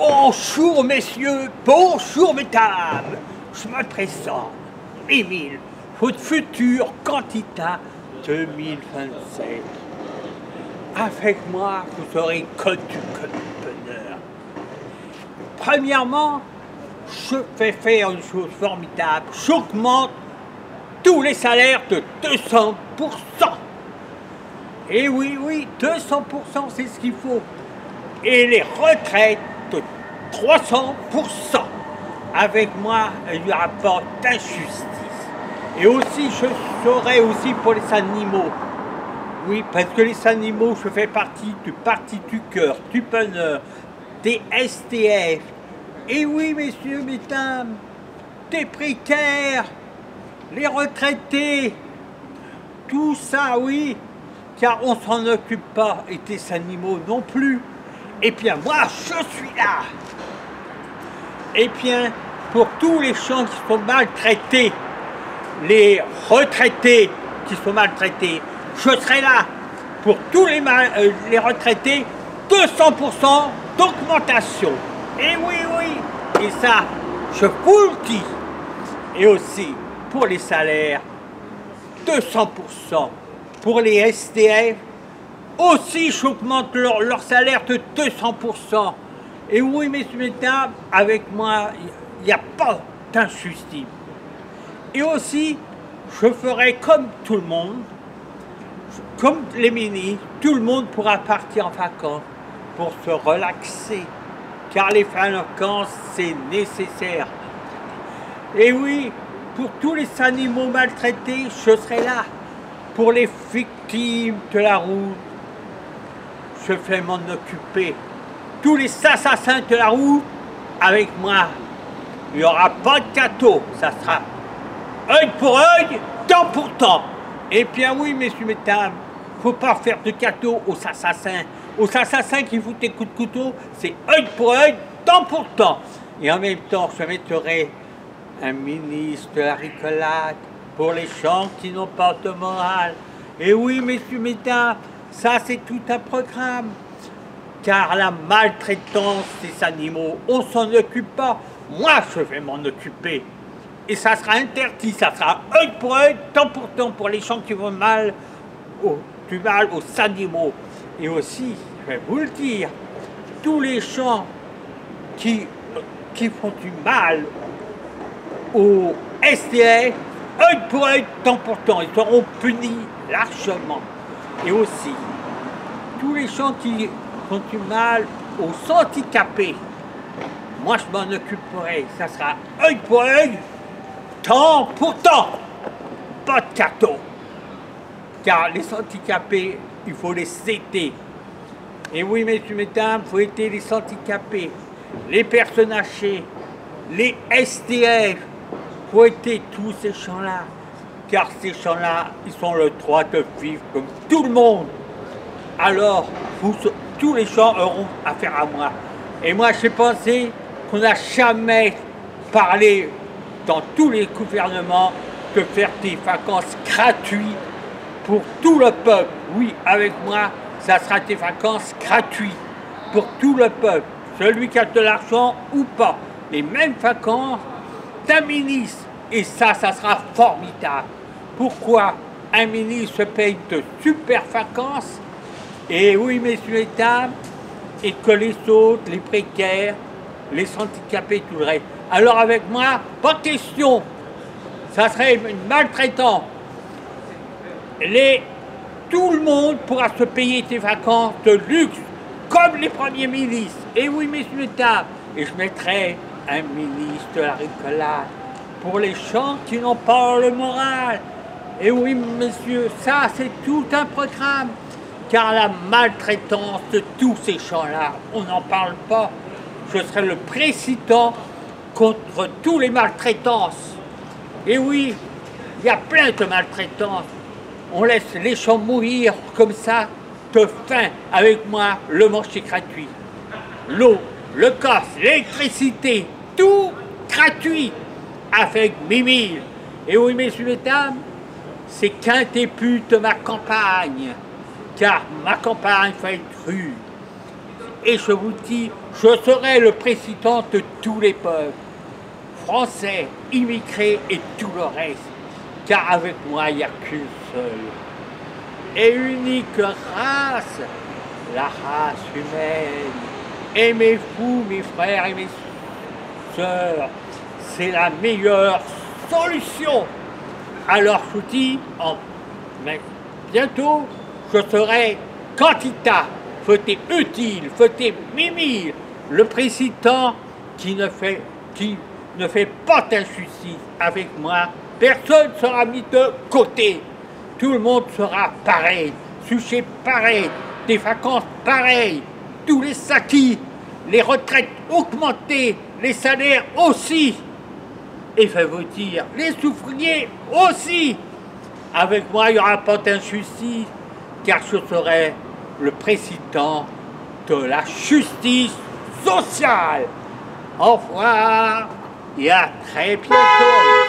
Bonjour messieurs, bonjour mesdames, je me présente, Émile, votre futur candidat 2027. Avec moi, vous serez que du bonheur. Premièrement, je vais faire une chose formidable, j'augmente tous les salaires de 200%. Et oui, 200%, c'est ce qu'il faut. Et les retraites de 300%. Avec moi, il n'y aura pas d'injustice. Et aussi, je serai aussi pour les animaux. Oui, parce que les animaux, je fais partie du Parti du Cœur, du Bonheur, des SDF. Et oui, messieurs, mesdames, des précaires, les retraités, tout ça, oui, car on s'en occupe pas, et des animaux non plus. Et bien, moi, je suis là. Et bien, pour tous les gens qui sont maltraités, les retraités qui sont maltraités, je serai là. Pour tous les retraités, 200% d'augmentation. Et oui, et ça, je vous le dis. Et aussi, pour les salaires, 200%. Pour les SDF, aussi, j'augmente leur salaire de 200%. Et oui, messieurs, mesdames, avec moi, il n'y a pas d'injustice. Et aussi, je ferai comme tout le monde, comme les ministres, tout le monde pourra partir en vacances pour se relaxer. Car les vacances, c'est nécessaire. Et oui, pour tous les animaux maltraités, je serai là. Pour les victimes de la route, je vais m'en occuper. Tous les assassins de la route, avec moi, il n'y aura pas de gâteau. Ça sera œil pour œil, dent pour dent. Et bien oui, messieurs, mesdames, il ne faut pas faire de gâteau aux assassins. Aux assassins qui foutent des coups de couteau, c'est œil pour œil, dent pour dent. Et en même temps, je mettrai un ministre de la rigolade pour les gens qui n'ont pas de morale. Et oui, messieurs, mesdames, ça c'est tout un programme. Car la maltraitance des animaux, on s'en occupe pas. Moi, je vais m'en occuper. Et ça sera interdit, ça sera œil pour œil, dent pour dent pour les gens qui vont du mal aux animaux. Et aussi, je vais vous le dire, tous les gens qui font du mal aux SDF, œil pour œil, dent pour dent, ils seront punis largement. Et aussi, tous les gens qui font du mal aux handicapés, moi je m'en occuperai, ça sera œil pour œil, temps pour temps, pas de gâteau. Car les handicapés, il faut les aider. Et oui, messieurs, mesdames, il faut aider les handicapés, les personnes âgées, les SDF, il faut aider tous ces gens-là. Car ces gens-là, ils ont le droit de vivre comme tout le monde. Alors, tous les gens auront affaire à moi. Et moi, j'ai pensé qu'on n'a jamais parlé dans tous les gouvernements de faire des vacances gratuites pour tout le peuple. Oui, avec moi, ça sera des vacances gratuites pour tout le peuple, celui qui a de l'argent ou pas. Les mêmes vacances d'un ministre. Et ça sera formidable. Pourquoi un ministre se paye de super vacances? Et oui, messieurs et dames, et que les autres, les précaires, les handicapés, tout le reste. Alors avec moi, pas de question. Ça serait une maltraitance. Tout le monde pourra se payer des vacances de luxe, comme les premiers ministres. Et oui, messieurs et dames, et je mettrai un ministre de la rigolade pour les gens qui n'ont pas le moral. Et oui, messieurs, ça c'est tout un programme. Car la maltraitance de tous ces gens-là, on n'en parle pas. Je serai le président contre tous les maltraitances. Et oui, il y a plein de maltraitances. On laisse les gens mourir comme ça, de faim. Avec moi, le manger gratuit. L'eau, le gaz, l'électricité, tout gratuit. Avec 1000. Et oui, messieurs, mesdames, c'est qu'un début de ma campagne. Car ma campagne va être rue. Et je vous dis, Je serai le président de tous les peuples, français, immigrés et tout le reste, car avec moi, il n'y a qu'une seule et unique race, la race humaine. Aimez-vous, mes frères et mes sœurs, c'est la meilleure solution. Alors je vous dis, bientôt, je serai candidat, votez utile, votez Mimi, le président qui ne fait pas d'injustice. Avec moi, personne ne sera mis de côté. Tout le monde sera pareil, sujet pareil, des vacances pareilles, tous les acquis, les retraites augmentées, les salaires aussi. Et je vais vous dire, les ouvriers aussi. Avec moi, il n'y aura pas d'injustice, car je serai le président de la justice sociale. Au revoir et à très bientôt.